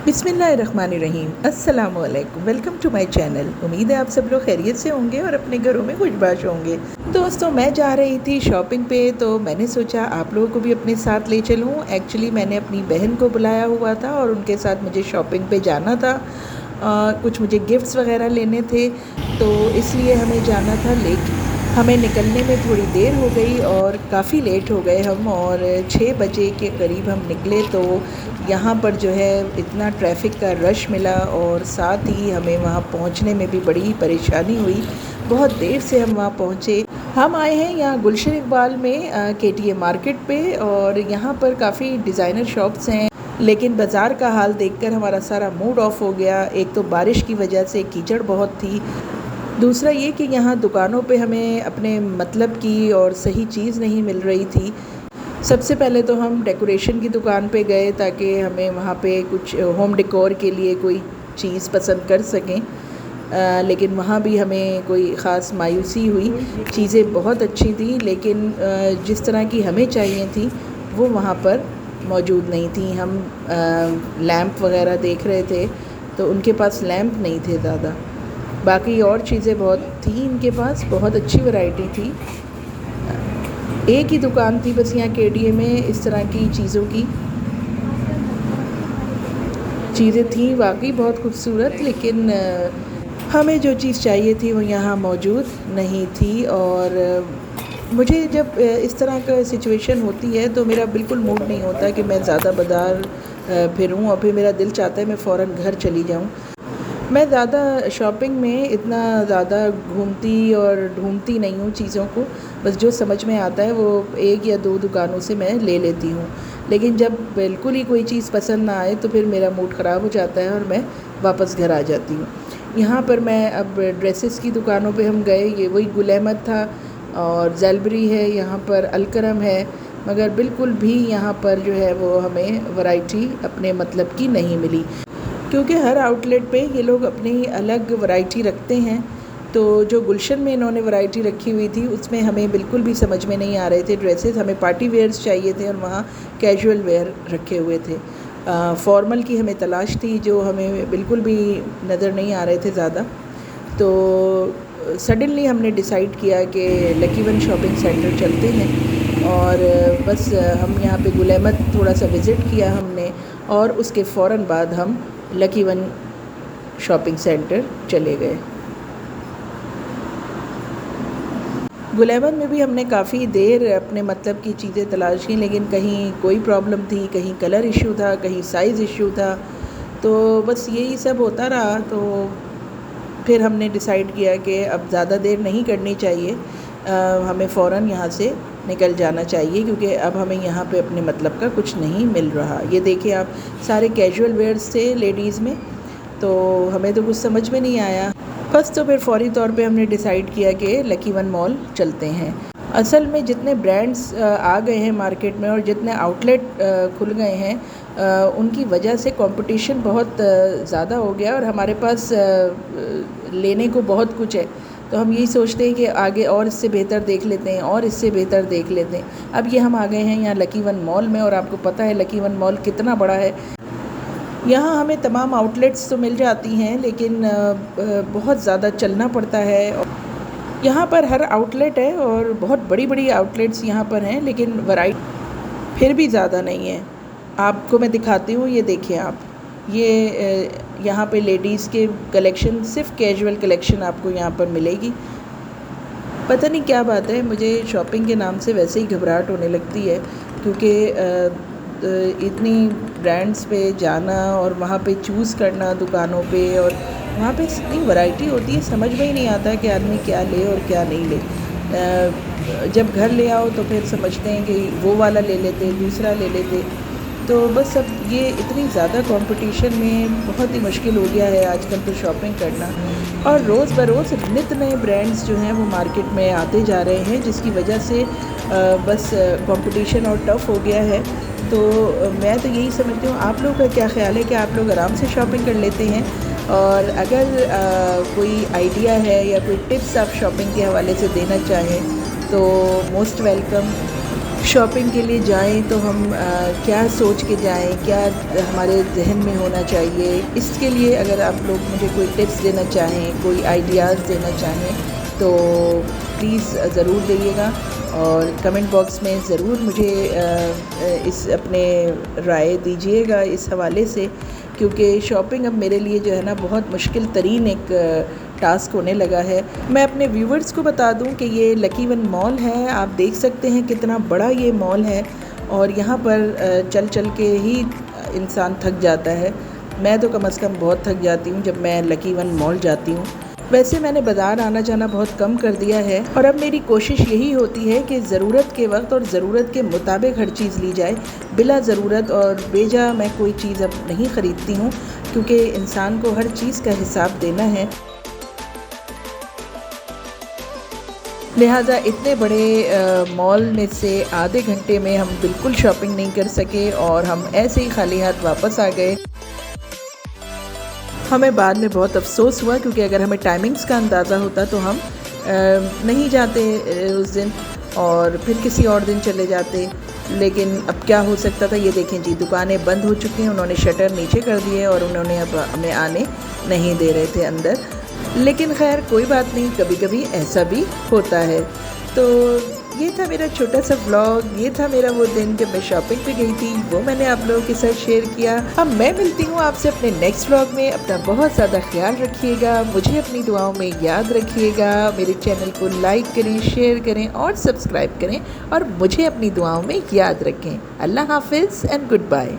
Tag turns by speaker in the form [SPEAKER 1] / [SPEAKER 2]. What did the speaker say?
[SPEAKER 1] बिस्मिल्लाहिर्रहमानिर्रहीम, अस्सलामुअलैकुम। Welcome to my channel. उम्मीद है आप सब लोग खैरियत से होंगे और अपने घरों में खुशबाश होंगे। दोस्तों, मैं जा रही थी शॉपिंग पे, तो मैंने सोचा आप लोगों को भी अपने साथ ले चलूँ। एक्चुअली मैंने अपनी बहन को बुलाया हुआ था और उनके साथ मुझे शॉपिंग पे जाना था। कुछ मुझे गिफ्ट्स वगैरह लेने थे, तो इसलिए हमें जाना था। लेकिन हमें निकलने में थोड़ी देर हो गई और काफ़ी लेट हो गए हम, और 6 बजे के करीब हम निकले। तो यहाँ पर जो है इतना ट्रैफ़िक का रश मिला और साथ ही हमें वहाँ पहुँचने में भी बड़ी परेशानी हुई। बहुत देर से हम वहाँ पहुँचे। हम आए हैं यहाँ गुलशन इकबाल में केटीए मार्केट पे, और यहाँ पर काफ़ी डिज़ाइनर शॉप्स हैं। लेकिन बाज़ार का हाल देखकर हमारा सारा मूड ऑफ हो गया। एक तो बारिश की वजह से कीचड़ बहुत थी, दूसरा ये कि यहाँ दुकानों पे हमें अपने मतलब की और सही चीज़ नहीं मिल रही थी। सबसे पहले तो हम डेकोरेशन की दुकान पे गए ताकि हमें वहाँ पे कुछ होम डेकोर के लिए कोई चीज़ पसंद कर सकें, लेकिन वहाँ भी हमें कोई ख़ास मायूसी हुई। चीज़ें बहुत अच्छी थी, लेकिन जिस तरह की हमें चाहिए थी वो वहाँ पर मौजूद नहीं थी। हम लैंप वगैरह देख रहे थे तो उनके पास लैंप नहीं थे ज़्यादा। बाकी और चीज़ें बहुत थी इनके पास, बहुत अच्छी वैरायटी थी। एक ही दुकान थी बस यहाँ केटीए में इस तरह की चीज़ों की। चीज़ें थी वाकई बहुत खूबसूरत, लेकिन हमें जो चीज़ चाहिए थी वो यहाँ मौजूद नहीं थी। और मुझे जब इस तरह का सिचुएशन होती है तो मेरा बिल्कुल मूड नहीं होता कि मैं ज़्यादा बाज़ार फिरूँ, और फिर मेरा दिल चाहता है मैं फ़ौरन घर चली जाऊँ। मैं ज़्यादा शॉपिंग में इतना ज़्यादा घूमती और ढूंढती नहीं हूँ चीज़ों को। बस जो समझ में आता है वो 1 या 2 दुकानों से मैं ले लेती हूँ। लेकिन जब बिल्कुल ही कोई चीज़ पसंद ना आए तो फिर मेरा मूड ख़राब हो जाता है और मैं वापस घर आ जाती हूँ। यहाँ पर मैं अब ड्रेसेस की दुकानों पे हम गए। ये वही गुल अहमद था और ज़ेलबरी है, यहाँ पर अलकरम है, मगर बिल्कुल भी यहाँ पर जो है वो हमें वैरायटी अपने मतलब की नहीं मिली, क्योंकि हर आउटलेट पे ये लोग अपनी अलग वैरायटी रखते हैं। तो जो गुलशन में इन्होंने वैरायटी रखी हुई थी उसमें हमें बिल्कुल भी समझ में नहीं आ रहे थे ड्रेसेस। हमें पार्टी वेयर्स चाहिए थे और वहाँ कैजुअल वेयर रखे हुए थे। फॉर्मल की हमें तलाश थी जो हमें बिल्कुल भी नज़र नहीं आ रहे थे ज़्यादा। तो सडनली हमने डिसाइड किया कि लकी वन शॉपिंग सेंटर चलते हैं, और बस हम यहाँ पे गुल अहमद थोड़ा सा विज़िट किया हमने, और उसके फ़ौरन बाद हम लकी वन शॉपिंग सेंटर चले गए। गुल अहमद में भी हमने काफ़ी देर अपने मतलब की चीज़ें तलाश की, लेकिन कहीं कोई प्रॉब्लम थी, कहीं कलर इशू था, कहीं साइज़ इशू था। तो बस यही सब होता रहा। तो फिर हमने डिसाइड किया कि अब ज़्यादा देर नहीं करनी चाहिए, हमें फ़ौरन यहाँ से निकल जाना चाहिए, क्योंकि अब हमें यहाँ पे अपने मतलब का कुछ नहीं मिल रहा। ये देखिए आप, सारे कैजुअल वेयर्स थे लेडीज़ में, तो हमें तो कुछ समझ में नहीं आया। बस तो फिर फ़ौरी तौर पे हमने डिसाइड किया कि लकी वन मॉल चलते हैं। असल में जितने ब्रांड्स आ गए हैं मार्केट में और जितने आउटलेट खुल गए हैं, उनकी वजह से कंपटीशन बहुत ज़्यादा हो गया और हमारे पास लेने को बहुत कुछ है। तो हम यही सोचते हैं कि आगे और इससे बेहतर देख लेते हैं और इससे बेहतर देख लेते हैं। अब ये हम आ गए हैं यहाँ लकी वन मॉल में, और आपको पता है लकी वन मॉल कितना बड़ा है। यहाँ हमें तमाम आउटलेट्स तो मिल जाती हैं, लेकिन बहुत ज़्यादा चलना पड़ता है। यहाँ पर हर आउटलेट है और बहुत बड़ी बड़ी आउटलेट्स यहाँ पर हैं, लेकिन वैरायटी फिर भी ज़्यादा नहीं है। आपको मैं दिखाती हूँ, ये देखिए आप, ये यहाँ पे लेडीज़ के कलेक्शन, सिर्फ कैजुअल कलेक्शन आपको यहाँ पर मिलेगी। पता नहीं क्या बात है, मुझे शॉपिंग के नाम से वैसे ही घबराहट होने लगती है, क्योंकि इतनी ब्रांड्स पे जाना और वहाँ पे चूज़ करना दुकानों पे, और वहाँ पे इतनी वैरायटी होती है, समझ में ही नहीं आता कि आदमी क्या ले और क्या नहीं ले। जब घर ले आओ तो फिर समझते हैं कि वो वाला ले लेते, दूसरा ले लेते। तो बस अब ये इतनी ज़्यादा कंपटीशन में बहुत ही मुश्किल हो गया है आजकल तो शॉपिंग करना, और रोज़ बरोज़ नित नए ब्रांड्स जो हैं वो मार्केट में आते जा रहे हैं, जिसकी वजह से बस कंपटीशन और टफ़ हो गया है। तो मैं तो यही समझती हूँ, आप लोगों का क्या ख़्याल है कि आप लोग आराम से शॉपिंग कर लेते हैं? और अगर कोई आइडिया है या कोई टिप्स आप शॉपिंग के हवाले से देना चाहें तो मोस्ट वेलकम। शॉपिंग के लिए जाएं तो हम क्या सोच के जाएं, क्या हमारे जहन में होना चाहिए, इसके लिए अगर आप लोग मुझे कोई टिप्स देना चाहें, कोई आइडियाज़ देना चाहें तो प्लीज़ ज़रूर दीजिएगा और कमेंट बॉक्स में ज़रूर मुझे इस अपने राय दीजिएगा इस हवाले से, क्योंकि शॉपिंग अब मेरे लिए जो है ना बहुत मुश्किल तरीन एक टास्क होने लगा है। मैं अपने व्यूवर्स को बता दूं कि ये लकी वन मॉल है, आप देख सकते हैं कितना बड़ा ये मॉल है और यहाँ पर चल चल के ही इंसान थक जाता है। मैं तो कम से कम बहुत थक जाती हूँ जब मैं लकी वन मॉल जाती हूँ। वैसे मैंने बाज़ार आना जाना बहुत कम कर दिया है और अब मेरी कोशिश यही होती है कि ज़रूरत के वक्त और ज़रूरत के मुताबिक हर चीज़ ली जाए। बिला ज़रूरत और बेजा मैं कोई चीज़ अब नहीं ख़रीदती हूँ, क्योंकि इंसान को हर चीज़ का हिसाब देना है। लिहाजा इतने बड़े मॉल में से आधे घंटे में हम बिल्कुल शॉपिंग नहीं कर सके और हम ऐसे ही खाली हाथ वापस आ गए। हमें बाद में बहुत अफसोस हुआ, क्योंकि अगर हमें टाइमिंग्स का अंदाज़ा होता तो हम नहीं जाते उस दिन और फिर किसी और दिन चले जाते। लेकिन अब क्या हो सकता था। ये देखें जी, दुकानें बंद हो चुकी हैं, उन्होंने शटर नीचे कर दिए और उन्होंने अब हमें आने नहीं दे रहे थे अंदर। लेकिन खैर कोई बात नहीं, कभी कभी ऐसा भी होता है। तो ये था मेरा छोटा सा व्लॉग, ये था मेरा वो दिन जब मैं शॉपिंग पे गई थी, वो मैंने आप लोगों के साथ शेयर किया। अब मैं मिलती हूँ आपसे अपने नेक्स्ट व्लॉग में। अपना बहुत ज़्यादा ख्याल रखिएगा, मुझे अपनी दुआओं में याद रखिएगा। मेरे चैनल को लाइक करें, शेयर करें और सब्सक्राइब करें और मुझे अपनी दुआओं में याद रखें। अल्लाह हाफिज़ एंड गुड बाय।